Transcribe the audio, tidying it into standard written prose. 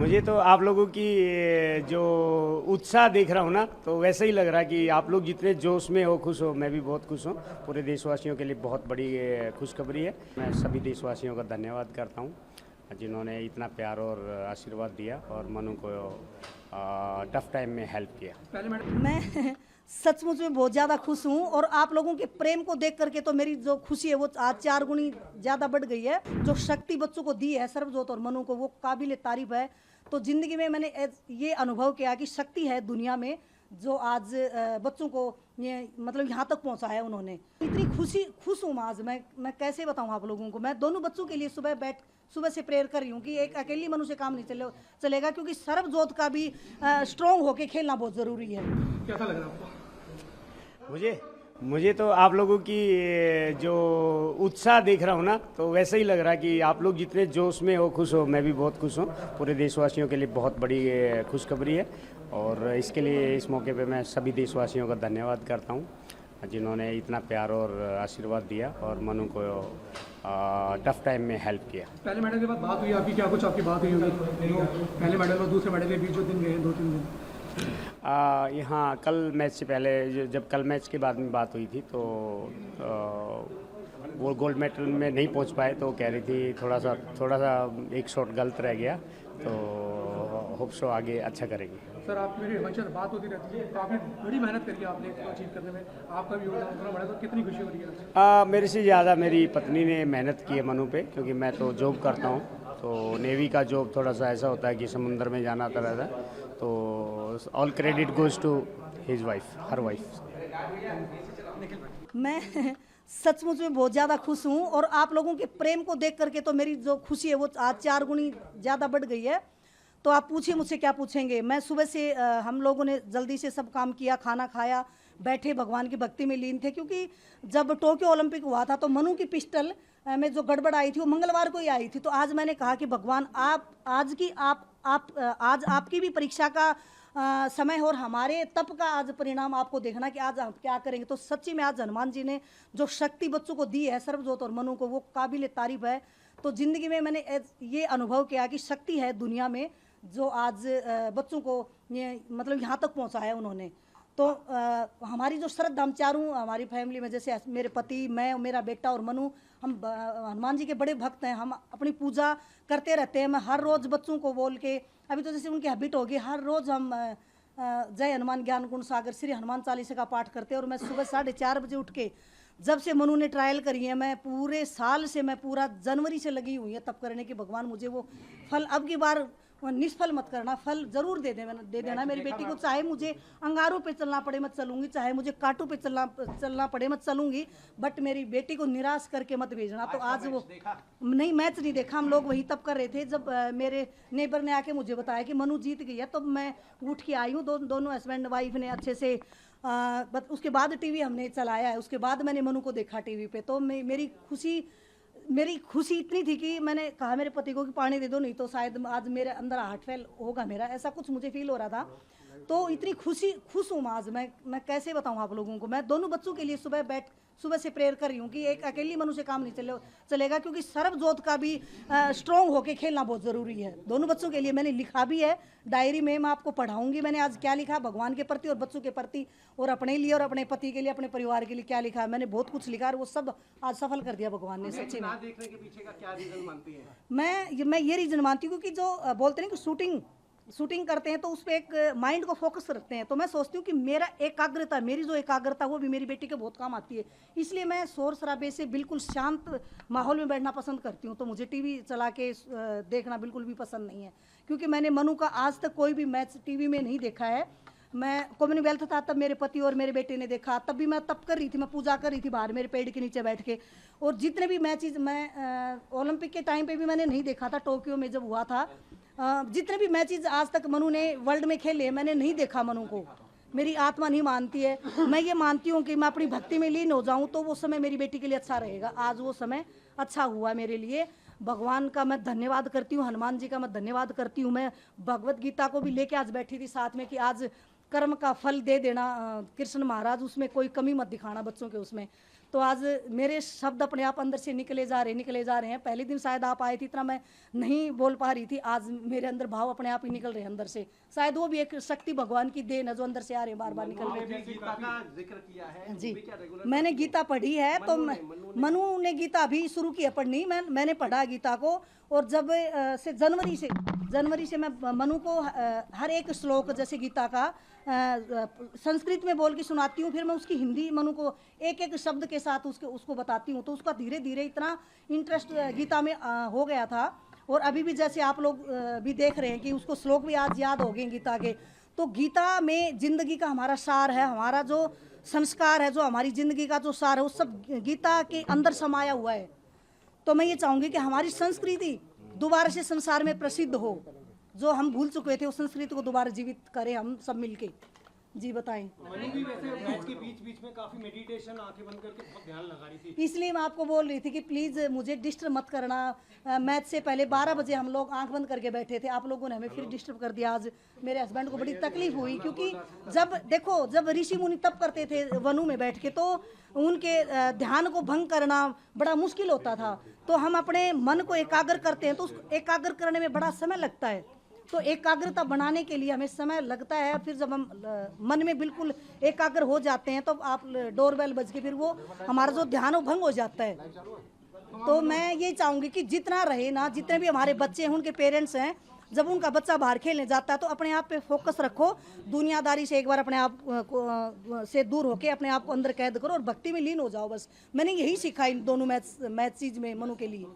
मुझे तो आप लोगों की जो उत्साह देख रहा हूँ ना, तो वैसे ही लग रहा है कि आप लोग जितने जोश में हो, खुश हो, मैं भी बहुत खुश हूँ। पूरे देशवासियों के लिए बहुत बड़ी खुशखबरी है। मैं सभी देशवासियों का धन्यवाद करता हूँ जिन्होंने इतना प्यार और आशीर्वाद दिया और मनु को टफ टाइम में हेल्प किया। मैं सचमुच में बहुत ज़्यादा खुश हूँ और आप लोगों के प्रेम को देख करके तो मेरी जो खुशी है वो आज 4 गुनी ज़्यादा बढ़ गई है। जो शक्ति बच्चों को दी है सर्वजोत और मनु को, वो काबिल तारीफ है। तो ज़िंदगी में मैंने ये अनुभव किया कि शक्ति है दुनिया में जो आज बच्चों को ये मतलब यहाँ तक पहुँचा है उन्होंने। इतनी खुश हूँ आज मैं कैसे बताऊँ आप लोगों को। मैं दोनों बच्चों के लिए सुबह से प्रेयर कर रही हूँ कि एक अकेली मनु से काम नहीं चलेगा, क्योंकि सर्वजोत का भी स्ट्रॉन्ग होके खेलना बहुत ज़रूरी है। कैसा लग रहा है आपको? मुझे तो आप लोगों की जो उत्साह देख रहा हूँ ना, तो वैसे ही लग रहा है कि आप लोग जितने जोश में हो, खुश हो, मैं भी बहुत खुश हूँ। पूरे देशवासियों के लिए बहुत बड़ी खुशखबरी है और इसके लिए इस मौके पे मैं सभी देशवासियों का धन्यवाद करता हूँ जिन्होंने इतना प्यार और आशीर्वाद दिया और मनु को टफ टाइम में हेल्प किया। पहले मेडल के बाद बात हुई आपकी, क्या कुछ आपकी बात हुई होगी जो पहले मेडल और दूसरे मेडल के बीच जो दिन गए 2-3 दिन? यहाँ कल मैच से पहले जब कल मैच के बाद में बात हुई थी तो वो गोल्ड मेडल में नहीं पहुंच पाए, तो कह रही थी थोड़ा सा एक शॉट गलत रह गया, तो होप सो आगे अच्छा करेंगे। सर आप मेरी हमेशा बात होती रहती है, काफ़ी बड़ी मेहनत करी आपने इसको अचीव करने में, आपका भी योगदान उतना बड़ा, तो कितनी खुशी हो रही है? मेरे से ज़्यादा मेरी पत्नी ने मेहनत की है मनु पे, क्योंकि मैं तो जॉब करता हूँ, तो नेवी का जॉब थोड़ा सा ऐसा होता है कि समुद्र में जाना आता रहता है, तो all credit goes to his wife, her wife. मैं सचमुच में बहुत ज़्यादा खुश हूँ और आप लोगों के प्रेम को देख करके तो मेरी जो खुशी है वो आज 4 गुनी ज़्यादा बढ़ गई है। तो आप पूछिए मुझसे क्या पूछेंगे। मैं सुबह से हम लोगों ने जल्दी से सब काम किया, खाना खाया, बैठे भगवान की भक्ति में लीन थे, क्योंकि जब टोक्यो ओलंपिक हुआ था तो मनु की पिस्टल में जो गड़बड़ आई थी वो मंगलवार को ही आई थी। तो आज मैंने कहा कि भगवान आज आपकी भी परीक्षा का समय और हमारे तप का आज परिणाम आपको देखना कि आज हम क्या करेंगे। तो सच्ची में आज हनुमान जी ने जो शक्ति बच्चों को दी है सर्वजोत और मनु को, वो काबिल तारीफ है। तो ज़िंदगी में मैंने ये अनुभव किया कि शक्ति है दुनिया में जो आज बच्चों को ये मतलब यहाँ तक पहुँचा है उन्होंने। तो हमारी जो श्रद्धा, हम चारों हमारी फैमिली में, जैसे मेरे पति, मैं, मेरा बेटा और मनु, हम हनुमान जी के बड़े भक्त हैं। हम अपनी पूजा करते रहते हैं। मैं हर रोज़ बच्चों को बोल के, अभी तो जैसे उनकी हैबिट होगी, हर रोज़ हम जय हनुमान ज्ञान गुण सागर श्री हनुमान चालीसा का पाठ करते हैं। और मैं सुबह 4:30 बजे उठ के, जब से मनु ने ट्रायल करी है, मैं पूरे साल से, मैं पूरा जनवरी से लगी हुई है तब करने की भगवान मुझे वो फल अब की बार निष्फल मत करना, फल जरूर दे देना मेरी बेटी को। चाहे मुझे अंगारों पे चलना पड़े मैं चलूंगी, चाहे मुझे कांटों पे चलना पड़े मैं चलूंगी, बट मेरी बेटी को निराश करके मत भेजना। तो आज वो नहीं, मैच नहीं देखा, हम लोग वही तब कर रहे थे जब मेरे नेबर ने आके मुझे बताया कि मनु जीत गई है, तब मैं उठ के आई हूँ। दोनों हस्बैंड वाइफ ने अच्छे से उसके बाद टीवी हमने चलाया है, उसके बाद मैंने मनु को देखा टीवी पे। तो मेरी खुशी इतनी थी कि मैंने कहा मेरे पति को कि पानी दे दो, नहीं तो शायद आज मेरे अंदर हार्ट फेल होगा मेरा, ऐसा कुछ मुझे फील हो रहा था। तो इतनी खुश हूँ आज मैं कैसे बताऊँ आप लोगों को। मैं दोनों बच्चों के लिए सुबह से प्रेयर कर रही हूँ कि एक अकेली मनु से काम नहीं चलेगा, क्योंकि सर्वजोत का भी स्ट्रॉन्ग होके खेलना बहुत ज़रूरी है। दोनों बच्चों के लिए मैंने लिखा भी है डायरी में, मैं आपको पढ़ाऊंगी मैंने आज क्या लिखा भगवान के प्रति और बच्चों के प्रति, और अपने लिए और अपने पति के लिए, अपने परिवार के लिए क्या लिखा है। मैंने बहुत कुछ लिखा और वो सब आज सफल कर दिया भगवान ने। सच्ची में देखने के पीछे का क्या रीजन मानती है? मैं ये रीजन मानती हूँ, क्योंकि जो बोलते हैं कि शूटिंग करते हैं तो उस पर एक माइंड को फोकस रखते हैं। तो मैं सोचती हूँ कि मेरी जो एकाग्रता वो भी मेरी बेटी के बहुत काम आती है। इसलिए मैं शोर शराबे से बिल्कुल शांत माहौल में बैठना पसंद करती हूँ। तो मुझे टीवी चला के देखना बिल्कुल भी पसंद नहीं है, क्योंकि मैंने मनु का आज तक कोई भी मैच टीवी में नहीं देखा है। मैं कॉमनवेल्थ था तब मेरे पति और मेरे बेटे ने देखा, तब भी मैं तप कर रही थी, मैं पूजा कर रही थी बाहर मेरे पेड़ के नीचे बैठ के। और जितने भी मैचेज मैं ओलंपिक के टाइम पे भी मैंने नहीं देखा था, टोक्यो में जब हुआ था, जितने भी मैचेज आज तक मनु ने वर्ल्ड में खेले मैंने नहीं देखा मनु को। मेरी आत्मा नहीं मानती है। मैं ये मानती हूँ कि मैं अपनी भक्ति में लीन हो जाऊँ तो वो समय मेरी बेटी के लिए अच्छा रहेगा। आज वो समय अच्छा हुआ मेरे लिए। भगवान का मैं धन्यवाद करती हूँ, हनुमान जी का मैं धन्यवाद करती हूँ। मैं भगवत गीता को भी लेके आज बैठी थी साथ में कि आज कर्म का फल दे देना कृष्ण महाराज, उसमें कोई कमी मत दिखाना बच्चों के उसमें। तो आज मेरे शब्द अपने आप अंदर से निकले जा रहे हैं। पहले दिन शायद आप आए थे, इतना मैं नहीं बोल पा रही थी, आज मेरे अंदर भाव अपने आप ही निकल रहे हैं अंदर से। शायद वो भी एक शक्ति भगवान की देन है जो अंदर से आ रहे हैं, बार बार निकल रहे हैं। गीता का जिक्र किया है जी, वो भी क्या रेगुलर मैंने गीता पढ़ी है, तो मनु ने गीता अभी शुरू की है पढ़नी, मैंने पढ़ा गीता को। और जब से जनवरी से मैं मनु को हर एक श्लोक जैसे गीता का संस्कृत में बोल के सुनाती हूँ, फिर मैं उसकी हिंदी मनु को एक एक शब्द के साथ उसको बताती हूँ। तो उसका धीरे धीरे इतना इंटरेस्ट गीता में हो गया था। और अभी भी जैसे आप लोग भी देख रहे हैं कि उसको श्लोक भी आज याद हो गए गीता के। तो गीता में जिंदगी का हमारा सार है, हमारा जो संस्कार है, जो हमारी जिंदगी का जो सार है, वो सब गीता के अंदर समाया हुआ है। तो मैं ये चाहूँगी कि हमारी संस्कृति दोबारा से संसार में प्रसिद्ध हो, जो हम भूल चुके थे उस संस्कृति को दोबारा जीवित करें हम सब मिलके। जी बताएं। मनु भी वैसे मैच के बीच में काफी मेडिटेशन, आंखें बंद करके बहुत ध्यान लगा रही थी। इसलिए मैं आपको बोल रही थी कि प्लीज़ मुझे डिस्टर्ब मत करना। मैच से पहले 12 बजे हम लोग आंख बंद करके बैठे थे, आप लोगों ने हमें फिर डिस्टर्ब कर दिया। आज मेरे हस्बैंड को बड़ी तकलीफ हुई, क्योंकि जब ऋषि मुनि तप करते थे वनु में बैठ के, तो उनके ध्यान को भंग करना बड़ा मुश्किल होता था। तो हम अपने मन को एकाग्र करते हैं, तो उस एकाग्र करने में बड़ा समय लगता है। तो एकाग्रता बनाने के लिए हमें समय लगता है। फिर जब हम मन में बिल्कुल एकाग्र हो जाते हैं, तो आप डोरबेल बज के फिर वो हमारा जो ध्यान वो भंग हो जाता है। तो मैं ये चाहूँगी कि जितना रहे ना, जितने भी हमारे बच्चे हैं, उनके पेरेंट्स हैं, जब उनका बच्चा बाहर खेलने जाता है तो अपने आप पे फोकस रखो, दुनियादारी से एक बार अपने आप से दूर होके अपने आप को अंदर कैद करो और भक्ति में लीन हो जाओ। बस मैंने यही सीखा इन दोनों मैच चीज में मनु के लिए।